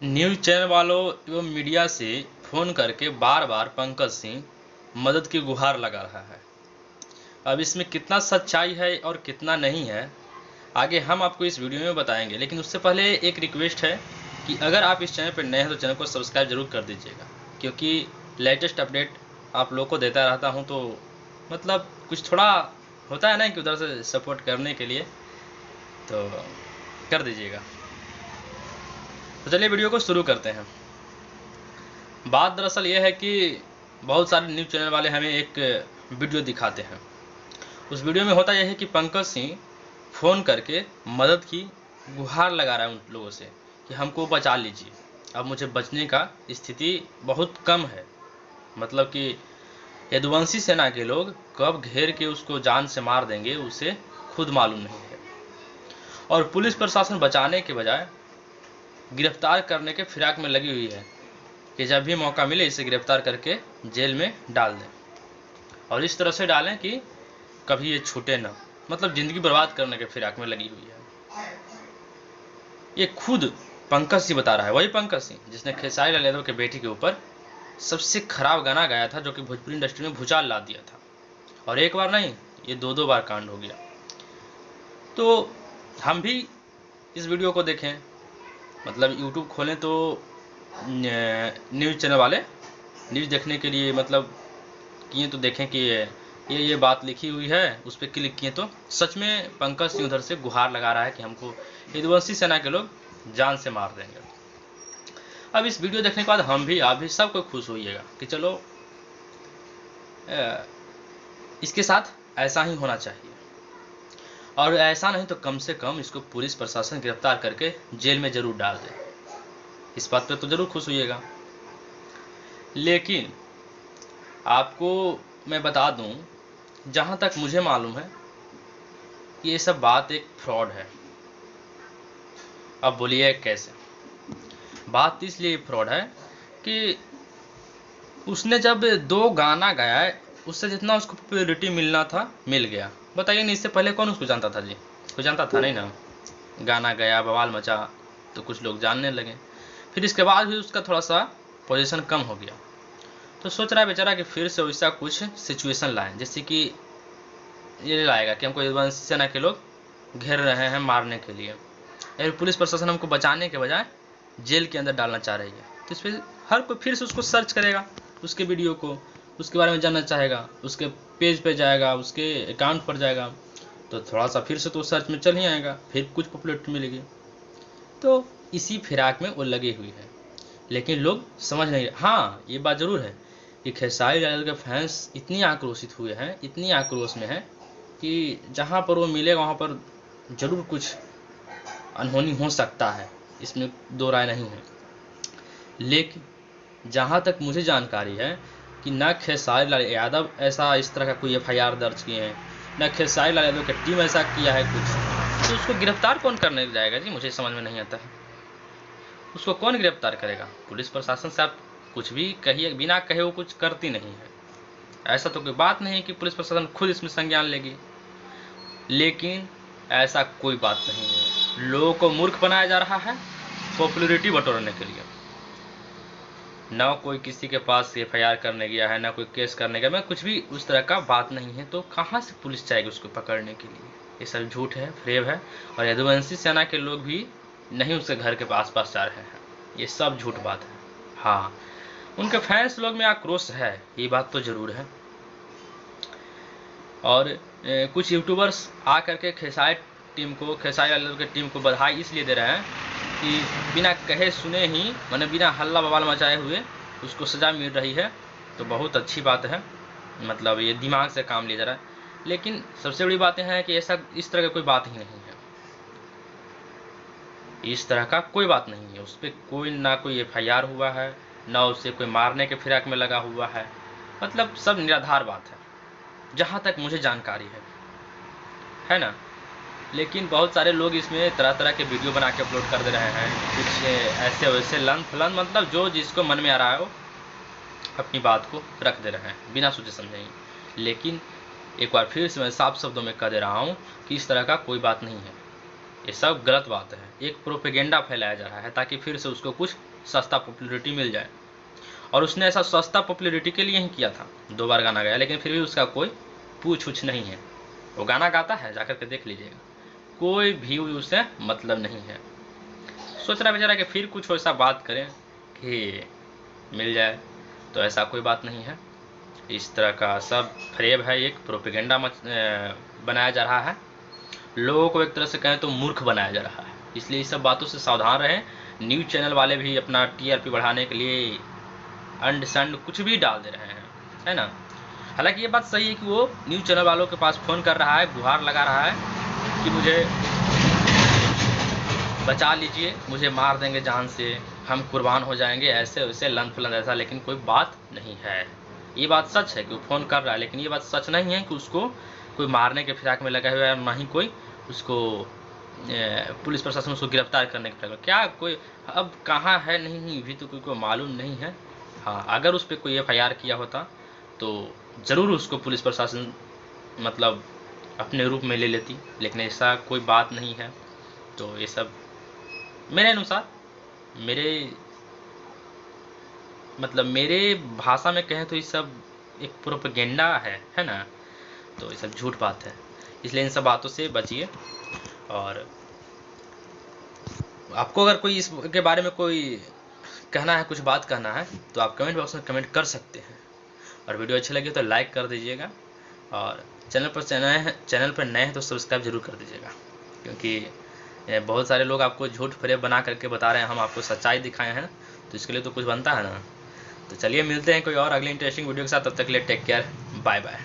News channel वालों एवं media से फ़ोन करके बार बार पंकज सिंह मदद की गुहार लगा रहा है। अब इसमें कितना सच्चाई है और कितना नहीं है, आगे हम आपको इस वीडियो में बताएंगे। लेकिन उससे पहले एक रिक्वेस्ट है कि अगर आप इस चैनल पर नए हैं तो चैनल को सब्सक्राइब जरूर कर दीजिएगा, क्योंकि लेटेस्ट अपडेट आप लोगों को देता रहता हूं, तो मतलब कुछ थोड़ा होता है ना कि उधर से सपोर्ट करने के लिए, तो कर दीजिएगा। तो चलिए वीडियो को शुरू करते हैं। बात दरअसल ये है कि बहुत सारे न्यूज़ चैनल वाले हमें एक वीडियो दिखाते हैं। उस वीडियो में होता यह है कि पंकज सिंह फ़ोन करके मदद की गुहार लगा रहा है उन लोगों से कि हमको बचा लीजिए, अब मुझे बचने का स्थिति बहुत कम है। मतलब कि यदुवंशी सेना के लोग कब घेर के उसको जान से मार देंगे उसे खुद मालूम नहीं है, और पुलिस प्रशासन बचाने के बजाय गिरफ्तार करने के फिराक में लगी हुई है कि जब भी मौका मिले इसे गिरफ्तार करके जेल में डाल दें, और इस तरह से डालें कि कभी ये छूटे ना। मतलब ज़िंदगी बर्बाद करने के फिराक में लगी हुई है। ये खुद पंकज सिंह बता रहा है, वही पंकज सिंह जिसने खेसारी लाल यादव के बेटी के ऊपर सबसे खराब गाना गाया था, जो कि भोजपुरी इंडस्ट्री में भूचाल ला दिया था। और एक बार नहीं, ये दो बार कांड हो गया। तो हम भी इस वीडियो को देखें, मतलब यूट्यूब खोलें तो न्यूज़ चैनल वाले न्यूज़ देखने के लिए मतलब किए तो देखें कि ये बात लिखी हुई है, उस पर क्लिक किए तो सच में पंकज सिंह उधर से गुहार लगा रहा है कि हमको यदुवंशी सेना के लोग जान से मार देंगे। अब इस वीडियो देखने के बाद हम भी, आप भी, सब कोई खुश होइएगा कि चलो इसके साथ ऐसा ही होना चाहिए, और ऐसा नहीं तो कम से कम इसको पुलिस प्रशासन गिरफ्तार करके जेल में ज़रूर डाल दे। इस बात पर तो ज़रूर खुश होइएगा। लेकिन आपको मैं बता दूं, जहां तक मुझे मालूम है कि ये सब बात एक फ्रॉड है। अब बोलिए कैसे? बात इसलिए फ्रॉड है कि उसने जब 2 गाना गाया है, उससे जितना उसको पॉपुलैरिटी मिलना था मिल गया। बताइए नहीं, इससे पहले कौन उसको जानता था जी? कोई जानता था नहीं ना। गाना गाया, बवाल मचा, तो कुछ लोग जानने लगे। फिर इसके बाद भी उसका थोड़ा सा पोजीशन कम हो गया, तो सोच रहा है बेचारा कि फिर से वैसा कुछ सिचुएशन लाएं, जैसे कि ये लाएगा कि हमको यदुवंशी सेना के लोग घेर रहे हैं मारने के लिए, या पुलिस प्रशासन हमको बचाने के बजाय जेल के अंदर डालना चाह रही है। तो इस पर हर कोई फिर से उसको सर्च करेगा, उसके वीडियो को, उसके बारे में जानना चाहेगा, उसके पेज पे जाएगा, उसके अकाउंट पर जाएगा, तो थोड़ा सा फिर से तो सर्च में चल ही आएगा, फिर कुछ पॉपुलैरिटी मिलेगी। तो इसी फिराक में वो लगी हुई है, लेकिन लोग समझ नहीं रहे। हाँ, ये बात ज़रूर है कि खेसारी लाल के फैंस इतनी आक्रोशित हुए हैं, इतनी आक्रोश में हैं कि जहाँ पर वो मिलेगा वहाँ पर ज़रूर कुछ अनहोनी हो सकता है, इसमें दो राय नहीं है। लेकिन जहाँ तक मुझे जानकारी है कि न खेसारी लाल यादव ऐसा इस तरह का कोई FIR दर्ज किए हैं, न खेसारी लाल यादव की टीम ऐसा किया है कुछ, तो उसको गिरफ्तार कौन करने जाएगा जी? मुझे समझ में नहीं आता है। उसको कौन गिरफ्तार करेगा? पुलिस प्रशासन से आप कुछ भी कहिए, बिना कहे वो कुछ करती नहीं है। ऐसा तो कोई बात नहीं है कि पुलिस प्रशासन खुद इसमें संज्ञान लेगी, लेकिन ऐसा कोई बात नहीं है। लोगों को मूर्ख बनाया जा रहा है पॉपुलैरिटी बटोरने के लिए। ना कोई किसी के पास FIR करने गया है, ना कोई केस करने गया, मैं कुछ भी उस तरह का बात नहीं है। तो कहाँ से पुलिस जाएगी उसको पकड़ने के लिए? ये सब झूठ है, फ्रेब है, और यदुवंशी सेना के लोग भी नहीं उसके घर के पास जा रहे हैं। ये सब झूठ बात है। हाँ, उनके फैंस लोग में आक्रोश है, ये बात तो ज़रूर है। और कुछ यूट्यूबर्स आ करके खेसारी लाल की टीम को बधाई इसलिए दे रहे हैं कि बिना कहे सुने ही, माने बिना हल्ला बवाल मचाए हुए उसको सज़ा मिल रही है, तो बहुत अच्छी बात है। मतलब ये दिमाग से काम लिया जा रहा है। लेकिन सबसे बड़ी बात है कि ऐसा इस तरह का कोई बात ही नहीं है, इस तरह का कोई बात नहीं है। उस पर कोई ना कोई FIR हुआ है, ना उसे कोई मारने के फिराक में लगा हुआ है। मतलब सब निराधार बात है, जहाँ तक मुझे जानकारी है ना। लेकिन बहुत सारे लोग इसमें तरह तरह के वीडियो बना के अपलोड कर दे रहे हैं, कुछ ऐसे वैसे लन फलन, मतलब जो जिसको मन में आ रहा है वो अपनी बात को रख दे रहे हैं बिना सोचे समझे। लेकिन एक बार फिर से मैं साफ शब्दों में कह दे रहा हूँ कि इस तरह का कोई बात नहीं है। ये सब गलत बात है। एक प्रोपेगेंडा फैलाया जा रहा है ताकि फिर से उसको कुछ सस्ता पॉपुलैरिटी मिल जाए, और उसने ऐसा सस्ता पॉपुलैरिटी के लिए ही किया था। 2 बार गाना गाया, लेकिन फिर भी उसका कोई पूछ उछ नहीं है। वो गाना गाता है, जाकर के देख लीजिएगा, कोई भी उसे मतलब नहीं है। सोच रहा बेचारा कि फिर कुछ ऐसा बात करें कि मिल जाए, तो ऐसा कोई बात नहीं है। इस तरह का सब फ्रेब है, एक प्रोपेगेंडा बनाया जा रहा है। लोगों को एक तरह से कहें तो मूर्ख बनाया जा रहा है। इसलिए इस सब बातों से सावधान रहें। न्यूज़ चैनल वाले भी अपना टीआरपी बढ़ाने के लिए अंड संड कुछ भी डाल दे रहे हैं, है ना। हालांकि ये बात सही है कि वो न्यूज़ चैनल वालों के पास फ़ोन कर रहा है, गुहार लगा रहा है कि मुझे बचा लीजिए, मुझे मार देंगे जान से, हम कुर्बान हो जाएंगे, ऐसे वैसे लन फलन ऐसा। लेकिन कोई बात नहीं है। ये बात सच है कि वो फ़ोन कर रहा है, लेकिन ये बात सच नहीं है कि उसको कोई मारने के फिराक में लगा हुआ है, ना ही कोई उसको पुलिस प्रशासन उसको गिरफ्तार करने के फिराक में। क्या कोई अब कहाँ है नहीं भी तो कोई को मालूम नहीं है। हाँ, अगर उस पर कोई FIR किया होता तो ज़रूर उसको पुलिस प्रशासन मतलब अपने रूप में ले लेती, लेकिन ऐसा कोई बात नहीं है। तो ये सब मेरे अनुसार, मेरे भाषा में कहें तो ये सब एक प्रोपेगेंडा है ना। तो ये सब झूठ बात है, इसलिए इन सब बातों से बचिए। और आपको अगर कोई इसके बारे में कोई कहना है, कुछ बात कहना है, तो आप कमेंट बॉक्स में कमेंट कर सकते हैं। और वीडियो अच्छी लगी तो लाइक कर दीजिएगा, और चैनल पर नए हैं तो सब्सक्राइब जरूर कर दीजिएगा, क्योंकि बहुत सारे लोग आपको झूठ फरेब बना करके बता रहे हैं, हम आपको सच्चाई दिखाए हैं, तो इसके लिए तो कुछ बनता है ना। तो चलिए मिलते हैं कोई और अगली इंटरेस्टिंग वीडियो के साथ, तब तक के लिए टेक केयर, बाय बाय।